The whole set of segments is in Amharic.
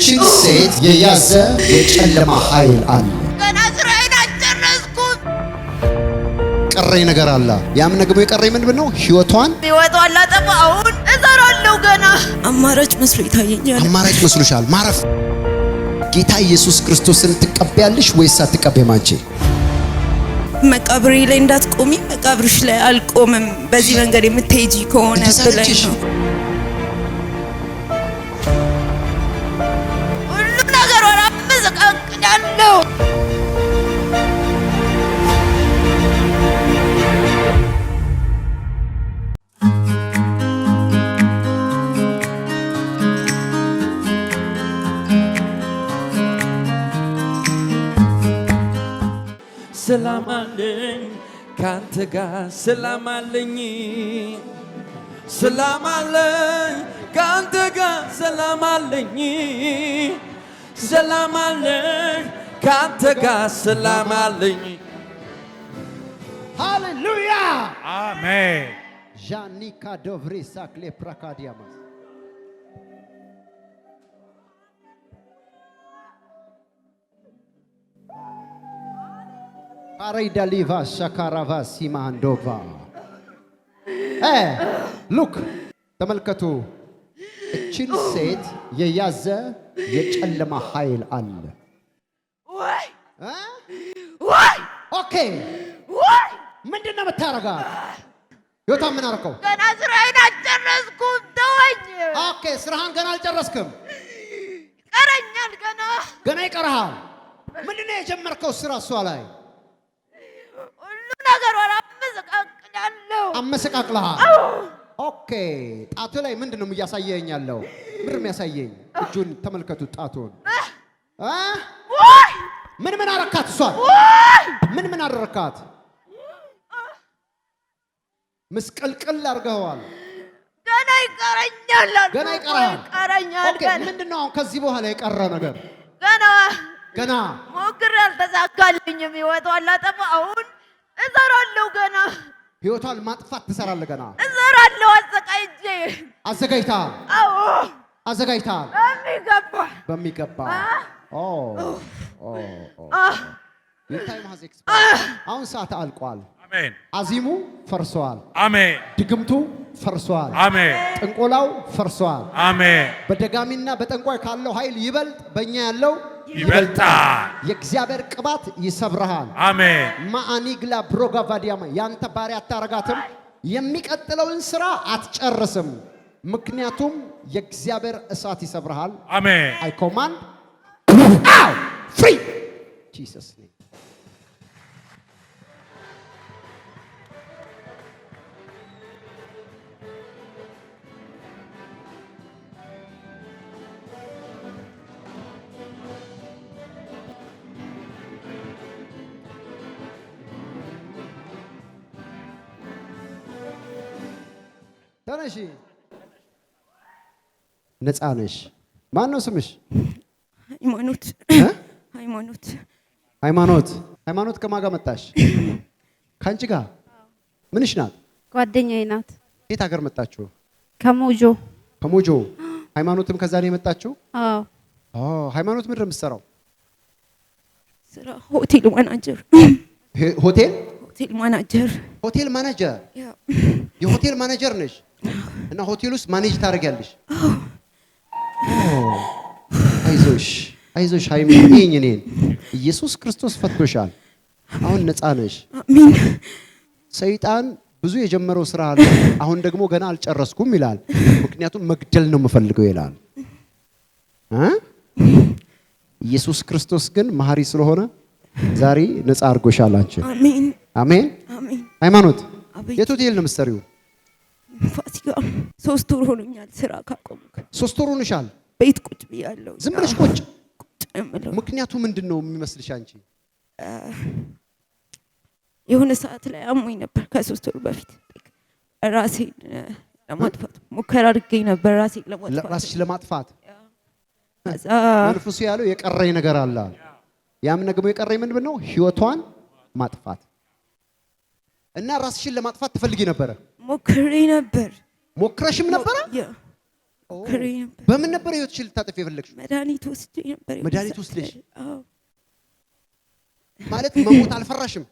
እችን ሴት የያዘ የጨለማ ኃይል አለ። ገና ስራዬን አልጨረስኩም። ቀረኝ ነገር አለ። ያም ነገር የቀረኝ ምንድን ነው? ህይወቷን ላጠፋ አሁን እሰራለሁ። ገና አማራጭ መስሎ ይታየኛል። አማራጭ መስሎሻል? ማረፍ ጌታ ኢየሱስ ክርስቶስን ትቀበያለሽ ወይስ አትቀበይም? አንቺ መቃብሬ ላይ እንዳትቆሚ፣ መቃብርሽ ላይ አልቆምም። በዚህ መንገድ የምትሄጂ ከሆነ ብለሽ ነው። ሁሉም ነገር ወራ መዘቃቅኛለሁ። ሰላም አለኝ ካንተ ጋር ሰላም አለኝ፣ ሰላም አለኝ ካንተ ጋር ሰላም አለኝ፣ ሰላም አለኝ ካንተ ጋር ሰላም አለኝ። ሃሌሉያ አሜን። ጃኒካ ዶቭሪ ሳክሌ ፕራካዲያማስ አሬዳሊቫ ሻካራቫ ሲማንዶቫ ሉክ ተመልከቱ። እችን ሴት የያዘ የጨለማ ኃይል አለ። ወይ ወይ ኦኬ፣ ወይ ምንድን ነው የምታረጋት? ዮታ ምን አረከው? ገና ስራዬን አልጨረስኩም። ተወኝ። ኦኬ፣ ስራህን ገና አልጨረስክም። ቀረኛል። ገና ይቀርሃል። ምንድን ነው የጀመርከው ስራ እሷ ላይ? ሁሉ ነገር ወራ መዘቃቅኛለሁ። አመሰቃቅለሃል። ኦኬ፣ ጣቱ ላይ ምንድን ነው እያሳየኝ ያለው? ምንድን ነው የሚያሳየኝ? እጁን ተመልከቱ። ጣቱን ወይ ምን አረካት? እሷ ምን አደረካት? ምስቅልቅል አድርገዋል። ገና ይቀረኛል። ገና ይቀራል። ይቀረኛል። ኦኬ፣ ምንድነው አሁን ከዚህ በኋላ የቀረ ነገር? ገና ሞክሬ አልተሳካልኝም። ህይወቷን ላጠፋ አሁን እሰራለሁ። ገና ህይወቷን ማጥፋት ትሰራለህ? ገና እሰራለሁ። አዘጋጅተሃል? አዎ አዘጋጅተሃል። በሚገባ አሁን ሰዓት አልቋል። አሜን። አዚሙ ፈርሷል። አሜን። ድግምቱ ፈርሷል። አሜን። ጥንቆላው ፈርሷል። አሜን። በደጋሚና በጠንቋይ ካለው ኃይል ይበልጥ በእኛ ያለው ይበልጣል። የእግዚአብሔር ቅባት ይሰብርሃል። አሜን። ማአኒግላ ብሮጋቫዲያማ ያንተ ባሪያ አታረጋትም። የሚቀጥለውን ስራ አትጨርስም። ምክንያቱም የእግዚአብሔር እሳት ይሰብርሃል። አሜን። አይ ኮማንድ አው ፍሪ ጂሰስ ኔም። ተነሺ፣ ነፃ ነሽ። ማን ነው ስምሽ? ሃይማኖት። ሃይማኖት ከማን ጋር መጣሽ? ከአንቺ ጋር? ምንሽ ናት? ጓደኛዬ ናት። የት ሀገር መጣችሁ? ከሞጆ። ሃይማኖትም ከዛ ነው የመጣችሁ? አዎ። ሃይማኖት ምንድን ነው የምትሰራው? ስራ ሆቴል ማናጀር። ሆቴል ማናጀር? የሆቴል ማናጀር ነሽ? እና ሆቴል ውስጥ ማኔጅ ታደርጊያለሽ? አይዞሽ ሃይሚ፣ እኔን ኢየሱስ ክርስቶስ ፈቶሻል። አሁን ነፃ ነሽ። አሜን። ሰይጣን ብዙ የጀመረው ስራ አለ። አሁን ደግሞ ገና አልጨረስኩም ይላል። ምክንያቱም መግደል ነው የምፈልገው ይላል። ኢየሱስ ክርስቶስ ግን መሐሪ ስለሆነ ዛሬ ነፃ አድርጎሻል አንቺ። አሜን። አሜን። ሃይማኖት የት ሆቴል ነው የምትሰሪው? ፋሲካ 3 ወር ሆኖኛል ስራ ካቆምኩ። 3 ወር ሆኖሻል? ቤት ቁጭ ብያለሁ። ዝም ብለሽ ቁጭ? እምለው ምክንያቱ ምንድን ነው የሚመስልሽ አንቺ? የሆነ ሰዓት ላይ አሞኝ ነበር ከ3 ወር በፊት። ራሴን ለማጥፋት ሙከራ አድርጌ ነበር። ራሴን ለማጥፋት መንፈሱ ያለው የቀረኝ ነገር አለ። ያም ደግሞ የቀረኝ ምንድን ነው? ህይወቷን ማጥፋት እና ራስሽን ለማጥፋት ትፈልጊ ነበረ? ሞክሬ ነበር። ሞክረሽም ነበረ? ሞክሬ ነበር። በምን ነበር ህይወትሽን ልታጠፊ የፈለግሽው? መድኃኒት ወስጄ ነበር። መድኃኒት ወስደሽ? አዎ። ማለት መሞት አልፈራሽም?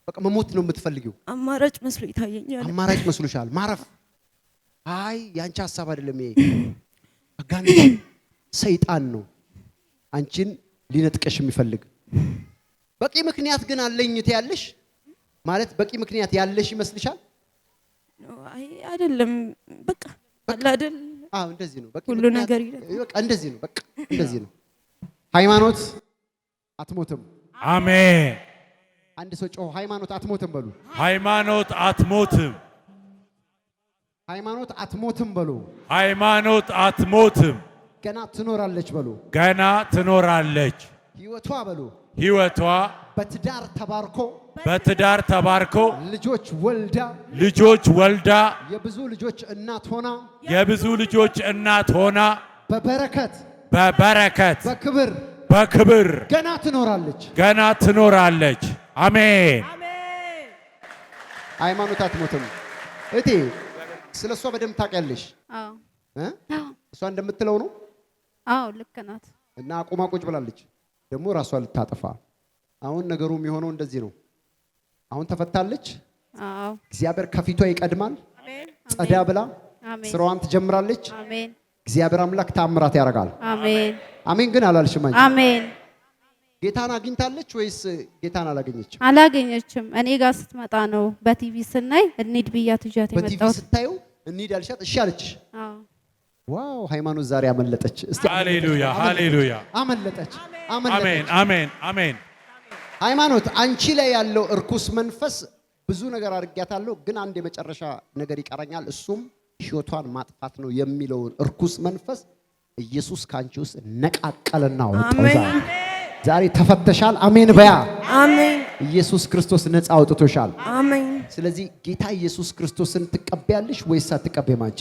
በቃ መሞት ነው የምትፈልጊው? አማራጭ መስሎ ይታየኛል። አማራጭ መስሎሻል? ማረፍ? አይ ያንቺ ሐሳብ አይደለም ይሄ። አጋንንት ሰይጣን ነው አንቺን ሊነጥቀሽ የሚፈልግ። በቂ ምክንያት ግን አለኝ ትያለሽ? ማለት በቂ ምክንያት ያለሽ ይመስልሻል? አይ አይደለም። በቃ አለ አይደል? አዎ እንደዚህ ነው። በቂ ሁሉ ነገር በቃ እንደዚህ ነው። በቃ እንደዚህ ነው። ሃይማኖት አትሞትም። አሜን። አንድ ሰው ጮህ ሃይማኖት አትሞትም በሉ። ሃይማኖት አትሞትም። ሃይማኖት አትሞትም በሉ። ሃይማኖት አትሞትም። ገና ትኖራለች በሉ። ገና ትኖራለች። ህይወቷ በሉ። ህይወቷ በትዳር ተባርኮ በትዳር ተባርኮ ልጆች ወልዳ የብዙ ልጆች እናት ሆና በበረከት በክብር ገና ትኖራለች። አሜን። ሃይማኖት አትሞትም። እቴ ስለሷ በደንብ ታውቂያለሽ? አዎ እሷ እንደምትለው ነው። አዎ ልክ ናት። እና አቁማ ቁጭ ብላለች ደግሞ ራሷ ልታጠፋ። አሁን ነገሩ የሚሆነው እንደዚህ ነው። አሁን ተፈታለች። አዎ እግዚአብሔር ከፊቷ ይቀድማል። አሜን። ጸዳ ብላ ስራዋን ትጀምራለች። አሜን። እግዚአብሔር አምላክ ታምራት ያደርጋል። አሜን። አሜን። ግን አላልሽም አንቺ? አሜን። ጌታን አግኝታለች ወይስ ጌታን አላገኘችም? አላገኘችም። እኔ ጋር ስትመጣ ነው በቲቪ ስናይ እንሂድ ብያት ይዣት የመጣሁት። በቲቪ ስታዩ እንሂድ አልሻት? እሺ አለችሽ? አዎ። ዋው! ሃይማኖት ዛሬ አመለጠች። እስቲ ሃሌሉያ ሃሌሉያ! አመለጠች። አሜን አሜን አሜን። ሃይማኖት አንቺ ላይ ያለው እርኩስ መንፈስ ብዙ ነገር አድርጊያታለሁ፣ ግን አንድ የመጨረሻ ነገር ይቀረኛል፣ እሱም ሕይወቷን ማጥፋት ነው የሚለውን እርኩስ መንፈስ ኢየሱስ ካንቺ ውስጥ ነቃቀለና ወጣው። ዛሬ ተፈተሻል። አሜን በያ። አሜን። ኢየሱስ ክርስቶስ ነፃ አውጥቶሻል። አሜን። ስለዚህ ጌታ ኢየሱስ ክርስቶስን ትቀበያለሽ ወይስ አትቀበይም? አንቺ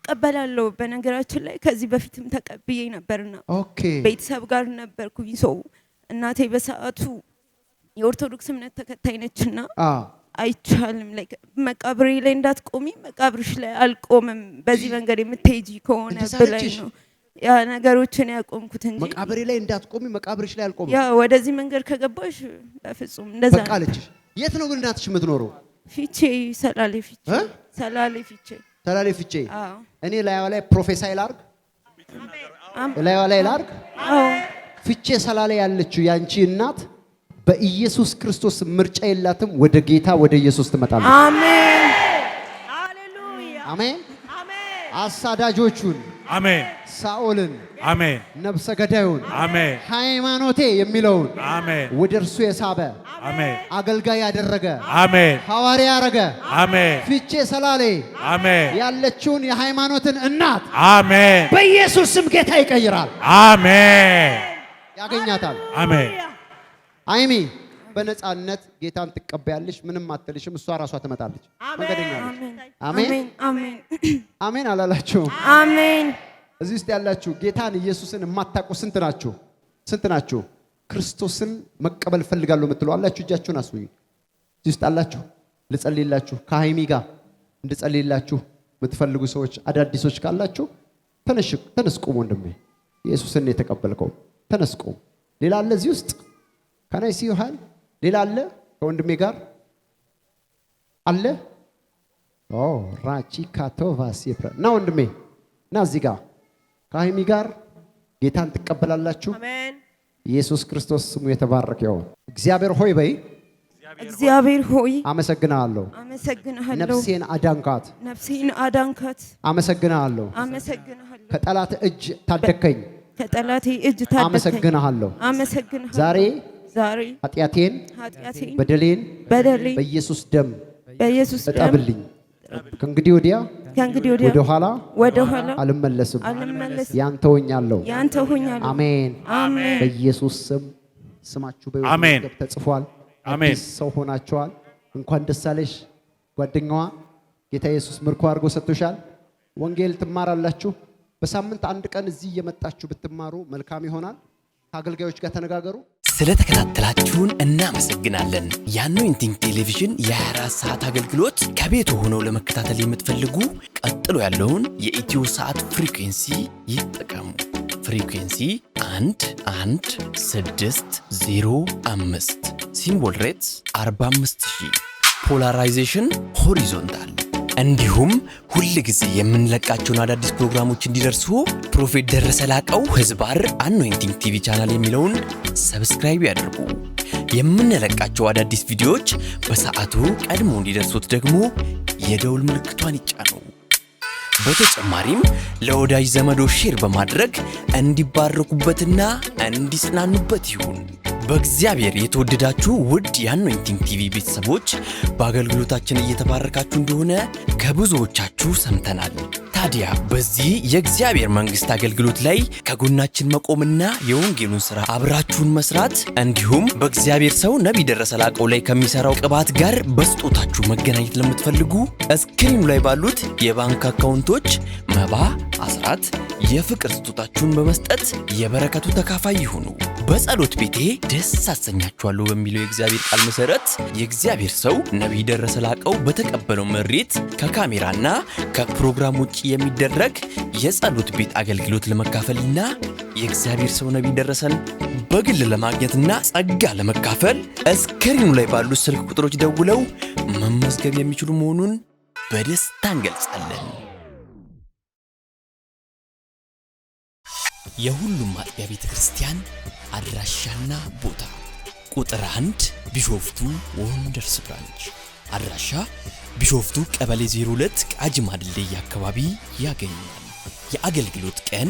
እቀበላለሁ። በነገራችን ላይ ከዚህ በፊትም ተቀብዬ ነበርና ኦኬ፣ ቤተሰብ ጋር ነበርኩኝ። ሰው እናቴ በሰዓቱ የኦርቶዶክስ እምነት ተከታይ ነችና አይቻልም ላይ መቃብሬ ላይ እንዳትቆሚ፣ መቃብርሽ ላይ አልቆምም፣ በዚህ መንገድ የምትሄጂ ከሆነ ብላኝ ነው ያ ነገሮችን ያቆምኩት እንጂ መቃብሬ ላይ እንዳትቆሚ፣ መቃብርሽ ላይ አልቆምም፣ ያ ወደዚህ መንገድ ከገባሽ በፍጹም እንደዛ በቃ አለችሽ። የት ነው ግን እናትሽ የምትኖረው? ፊቼ፣ ሰላሌ ፊቼ፣ ሰላሌ ፊቼ፣ ሰላሌ ፊቼ። እኔ ላይዋ ላይ ፕሮፌሳይ ላርግ፣ ላይዋ ላይ ላርግ። ፊቼ ሰላሌ ያለችው ያንቺ እናት በኢየሱስ ክርስቶስ ምርጫ የላትም። ወደ ጌታ ወደ ኢየሱስ ትመጣለች። አሜን ሃሌሉያ አሜን። አሳዳጆቹን አሜን፣ ሳኦልን አሜን፣ ነፍሰ ገዳዩን አሜን፣ ሃይማኖቴ የሚለውን አሜን፣ ወደ እርሱ የሳበ አሜን፣ አገልጋይ ያደረገ አሜን፣ ሐዋርያ ያደረገ አሜን፣ ፊቼ ሰላሌ አሜን ያለችውን የሃይማኖትን እናት አሜን በኢየሱስ ስም ጌታ ይቀይራል። አሜን ያገኛታል። አሜን። አይሚ በነፃነት ጌታን ትቀበያለሽ። ምንም አትልሽም። እሷ ራሷ ትመጣለች። መንገደኛ ነች። አሜን አሜን አሜን አላላችሁም? አሜን። እዚህ ውስጥ ያላችሁ ጌታን ኢየሱስን የማታውቁ ስንት ናችሁ? ስንት ናችሁ? ክርስቶስን መቀበል ፈልጋለሁ የምትሉ አላችሁ? እጃችሁን አስውኝ። እዚህ ውስጥ አላችሁ? ልጸልይላችሁ፣ ከሃይሚ ጋር እንድጸልይላችሁ የምትፈልጉ ሰዎች አዳዲሶች ካላችሁ ተነስ ቁም። ወንድሜ ኢየሱስን የተቀበልከው ተነስ ቁም። ሌላ አለ እዚህ ውስጥ? ከናይ ሲዩሃል ሌላ አለ? ከወንድሜ ጋር አለ? ኦ ራቺ ካቶቫስ ና ወንድሜ ና እዚህ ጋር ከሃይሚ ጋር ጌታን ትቀበላላችሁ። አሜን። ኢየሱስ ክርስቶስ ስሙ የተባረከ ይሁን። እግዚአብሔር ሆይ በይ። እግዚአብሔር ሆይ አመሰግናለሁ። አመሰግናለሁ። ነፍሴን አዳንካት። ነፍሴን አዳንካት። አመሰግናለሁ። አመሰግናለሁ። ከጠላት እጅ ታደከኝ። ከጠላቴ እጅ ታደከኝ። አመሰግናለሁ። አመሰግናለሁ። ዛሬ ኃጢአቴን በደሌን በኢየሱስ ደም እጠብልኝ። ከእንግዲህ ወዲያ ወደ ኋላ አልመለስም። ያንተ ሆኛለሁ። አሜን። በኢየሱስ ስም ስማችሁ በሕይወት ተጽፏል። አዲስ ሰው ሆናችኋል። እንኳን ደስ አለሽ ጓደኛዋ። ጌታ ኢየሱስ ምርኮ አድርጎ ሰጥቶሻል። ወንጌል ትማራላችሁ። በሳምንት አንድ ቀን እዚህ እየመጣችሁ ብትማሩ መልካም ይሆናል። ከአገልጋዮች ጋር ተነጋገሩ። ስለተከታተላችሁን እናመሰግናለን። የአኖይንቲንግ ቴሌቪዥን የ24 ሰዓት አገልግሎት ከቤቱ ሆነው ለመከታተል የምትፈልጉ ቀጥሎ ያለውን የኢትዮ ሰዓት ፍሪኩዌንሲ ይጠቀሙ። ፍሪኩዌንሲ 11605 ሲምቦል ሬትስ 45000 ፖላራይዜሽን ሆሪዞንታል። እንዲሁም ሁል ጊዜ የምንለቃቸውን አዳዲስ ፕሮግራሞች እንዲደርሱ ፕሮፌት ደረሰ ላቀው ህዝባር አኖይንቲንግ ቲቪ ቻናል የሚለውን ሰብስክራይብ ያድርጉ። የምንለቃቸው አዳዲስ ቪዲዮዎች በሰዓቱ ቀድሞ እንዲደርሱት ደግሞ የደውል ምልክቷን ይጫኑ። በተጨማሪም ለወዳጅ ዘመዶ ሼር በማድረግ እንዲባረኩበትና እንዲጽናኑበት ይሁን። በእግዚአብሔር የተወደዳችሁ ውድ የአኖይንቲንግ ቲቪ ቤተሰቦች በአገልግሎታችን እየተባረካችሁ እንደሆነ ከብዙዎቻችሁ ሰምተናል። ታዲያ በዚህ የእግዚአብሔር መንግስት አገልግሎት ላይ ከጎናችን መቆምና የወንጌሉን ሥራ አብራችሁን መስራት እንዲሁም በእግዚአብሔር ሰው ነቢይ ደረሰ ላቀው ላይ ከሚሰራው ቅባት ጋር በስጦታችሁ መገናኘት ለምትፈልጉ እስክሪኑ ላይ ባሉት የባንክ አካውንቶች መባ፣ አስራት፣ የፍቅር ስጦታችሁን በመስጠት የበረከቱ ተካፋይ ይሁኑ። በጸሎት ቤቴ ደስ አሰኛችኋለሁ በሚለው የእግዚአብሔር ቃል መሰረት የእግዚአብሔር ሰው ነቢይ ደረሰ ላቀው በተቀበለው መሬት ከካሜራና ከፕሮግራም ውጪ የሚደረግ የጸሎት ቤት አገልግሎት ለመካፈልና የእግዚአብሔር ሰው ነቢይ ደረሰን በግል ለማግኘትና ጸጋ ለመካፈል እስክሪኑ ላይ ባሉት ስልክ ቁጥሮች ደውለው መመዝገብ የሚችሉ መሆኑን በደስታ እንገልጻለን። የሁሉም አጥቢያ ቤተክርስቲያን አድራሻና ቦታ ቁጥር 1 ቢሾፍቱ ወንደርስ ብራንች አድራሻ ቢሾፍቱ ቀበሌ 02 ቃጂማ ድልድይ አካባቢ ያገኛል። የአገልግሎት ቀን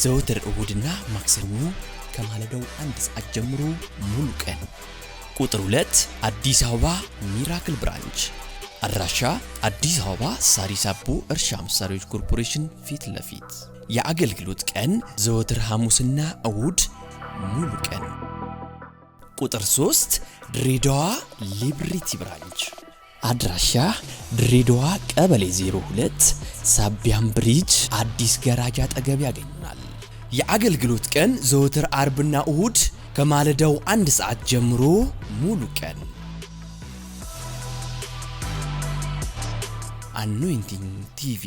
ዘወትር እሁድና ማክሰኞ ከማለዳው 1 ሰዓት ጀምሮ ሙሉ ቀን። ቁጥር 2 አዲስ አበባ ሚራክል ብራንች አድራሻ አዲስ አበባ ሳሪስ አቦ እርሻ መሳሪያዎች ኮርፖሬሽን ፊት ለፊት። የአገልግሎት ቀን ዘወትር ሐሙስና እሁድ ሙሉ ቀን። ቁጥር 3 ድሬዳዋ ሊብሪቲ ብራንች አድራሻ ድሬዳዋ ቀበሌ 02 ሳቢያም ብሪጅ አዲስ ገራጃ አጠገብ ያገኛል። የአገልግሎት ቀን ዘወትር አርብና እሁድ ከማለዳው 1 ሰዓት ጀምሮ ሙሉ ቀን። አኖይንቲንግ ቲቪ